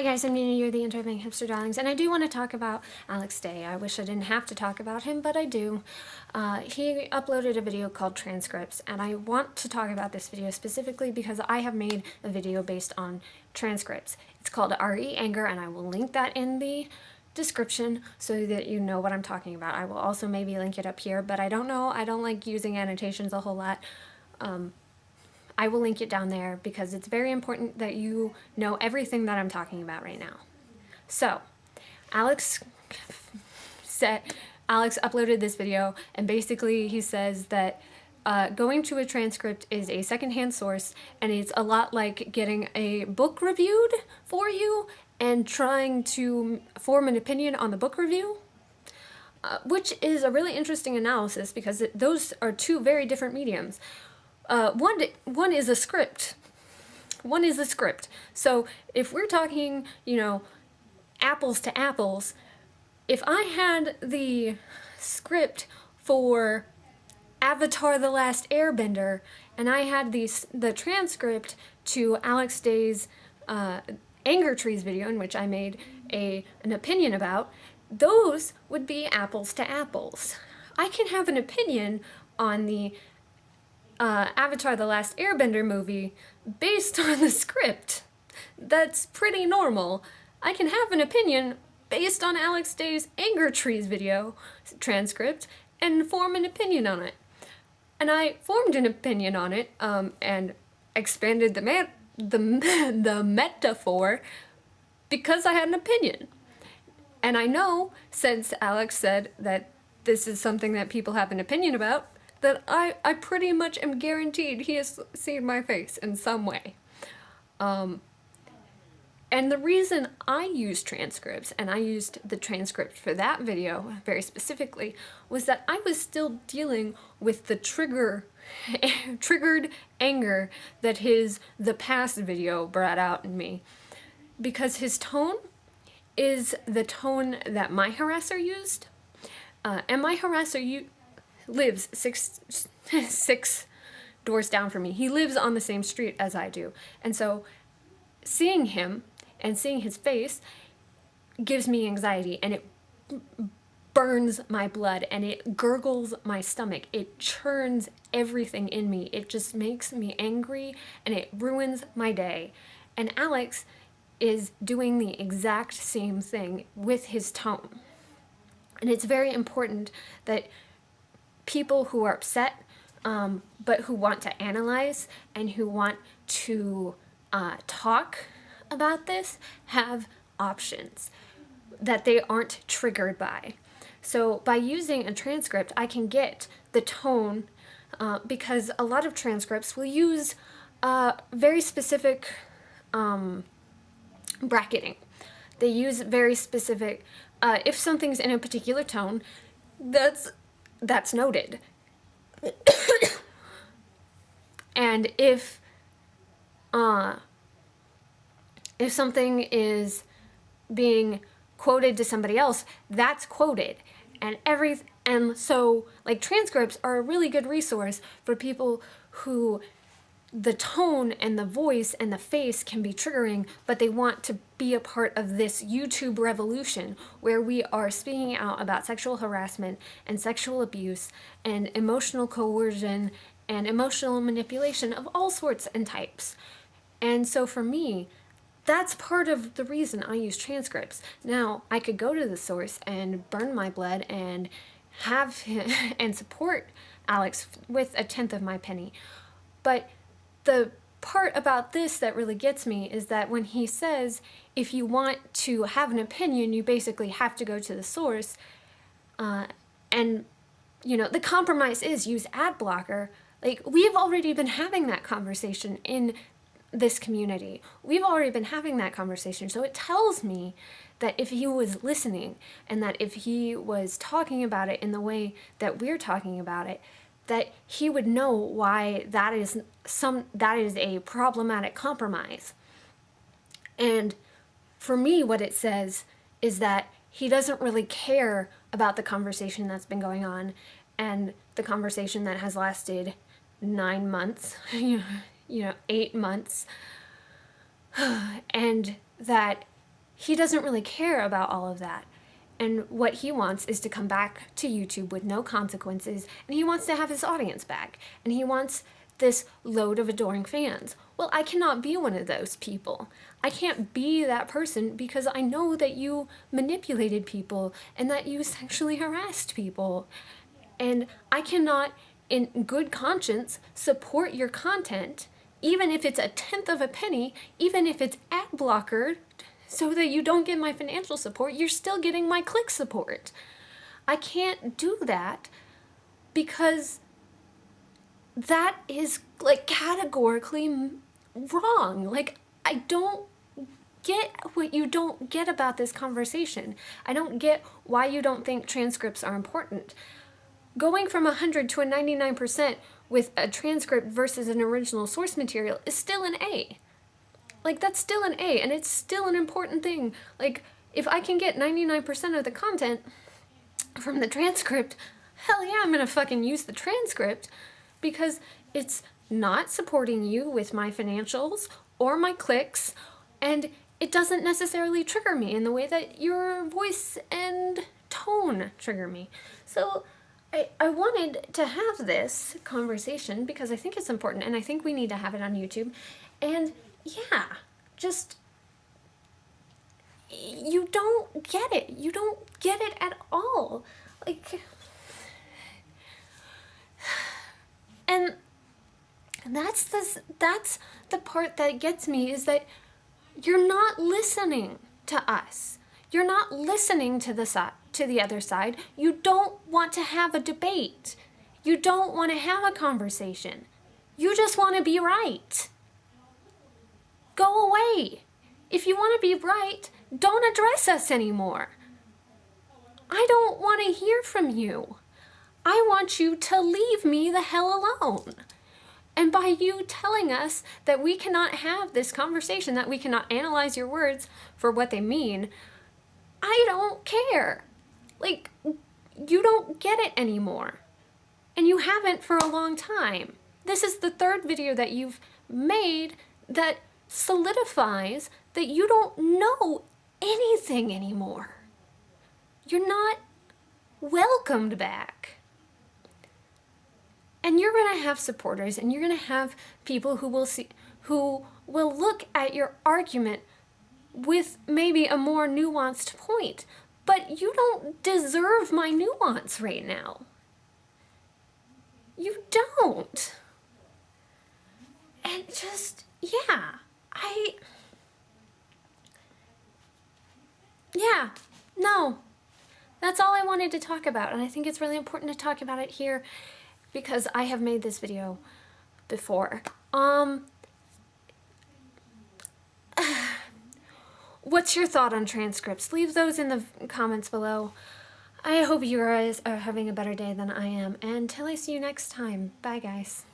Hi guys, I'm Nina, you're the interviewing hipster darlings, and I do want to talk about Alex Day. I wish I didn't have to talk about him, but I do. He uploaded a video called Transcripts, and I want to talk about this video specifically because I have made a video based on transcripts. It's called RE Anger, and I will link that in the description so that you know what I'm talking about. I will also maybe link it up here, but I don't know. I don't like using annotations a whole lot. I will link it down there because it's very important that you know everything that I'm talking about right now. So, Alex uploaded this video, and basically he says that going to a transcript is a secondhand source, and it's a lot like getting a book reviewed for you and trying to form an opinion on the book review. Which is a really interesting analysis because those are two very different mediums. One is a script. One is a script. So if we're talking, you know, apples to apples, if I had the script for Avatar: The Last Airbender and I had the transcript to Alex Day's Anger Trees video, in which I made an opinion about, those would be apples to apples. I can have an opinion on the Avatar: The Last Airbender movie based on the script. That's pretty normal. I can have an opinion based on Alex Day's Anger Trees video transcript and form an opinion on it. And I formed an opinion on it and expanded the metaphor because I had an opinion. And I know, since Alex said that this is something that people have an opinion about, that I pretty much am guaranteed he has seen my face in some way. And the reason I used transcripts, and I used the transcript for that video very specifically, was that I was still dealing with the triggered anger that the past video brought out in me. Because his tone is the tone that my harasser used, and my harasser lives six doors down from me. He lives on the same street as I do. And so seeing him and seeing his face gives me anxiety, and it burns my blood, and it gurgles my stomach. It churns everything in me. It just makes me angry, and it ruins my day. And Alex is doing the exact same thing with his tone. And it's very important that people who are upset, but who want to analyze and who want to talk about this, have options that they aren't triggered by. So by using a transcript, I can get the tone, because a lot of transcripts will use very specific bracketing. They use very specific, if something's in a particular tone, that's noted. And if something is being quoted to somebody else, that's quoted. And so, like, transcripts are a really good resource for people who the tone and the voice and the face can be triggering, but they want to be a part of this YouTube revolution where we are speaking out about sexual harassment and sexual abuse and emotional coercion and emotional manipulation of all sorts and types. And so for me, that's part of the reason I use transcripts. Now, I could go to the source and burn my blood and have him and support Alex with a tenth of my penny. But the part about this that really gets me is that when he says, if you want to have an opinion, you basically have to go to the source, and, you know, the compromise is use ad blocker. Like, we've already been having that conversation in this community. We've already been having that conversation. So it tells me that if he was listening, and that if he was talking about it in the way that we're talking about it, that he would know why that is a problematic compromise. And for me, what it says is that he doesn't really care about the conversation that's been going on, and the conversation that has lasted 9 months, 8 months, and that he doesn't really care about all of that. And what he wants is to come back to YouTube with no consequences, and he wants to have his audience back, and he wants this load of adoring fans. Well, I cannot be one of those people. I can't be that person because I know that you manipulated people and that you sexually harassed people. And I cannot, in good conscience, support your content, even if it's a tenth of a penny, even if it's ad blocker, so that you don't get my financial support, you're still getting my click support. I can't do that because that is like categorically wrong. Like, I don't get what you don't get about this conversation. I don't get why you don't think transcripts are important. Going from 100 to a 99% with a transcript versus an original source material is still an A. Like, that's still an A, and it's still an important thing. Like, if I can get 99% of the content from the transcript, hell yeah, I'm gonna fucking use the transcript, because it's not supporting you with my financials or my clicks, and it doesn't necessarily trigger me in the way that your voice and tone trigger me. So I wanted to have this conversation because I think it's important, and I think we need to have it on YouTube. And yeah, just, you don't get it. You don't get it at all. Like, and that's the part that gets me, is that you're not listening to us. You're not listening to the other side. You don't want to have a debate. You don't want to have a conversation. You just want to be right. Go away. If you want to be right, don't address us anymore. I don't want to hear from you. I want you to leave me the hell alone. And by you telling us that we cannot have this conversation, that we cannot analyze your words for what they mean, I don't care. Like, you don't get it anymore. And you haven't for a long time. This is the third video that you've made that solidifies that you don't know anything anymore. You're not welcomed back. And you're going to have supporters, and you're going to have people who will look at your argument with maybe a more nuanced point. But you don't deserve my nuance right now. You don't. And just, yeah, no. That's all I wanted to talk about, and I think it's really important to talk about it here because I have made this video before. What's your thought on transcripts? Leave those in the comments below. I hope you guys are having a better day than I am, and until I see you next time, bye guys.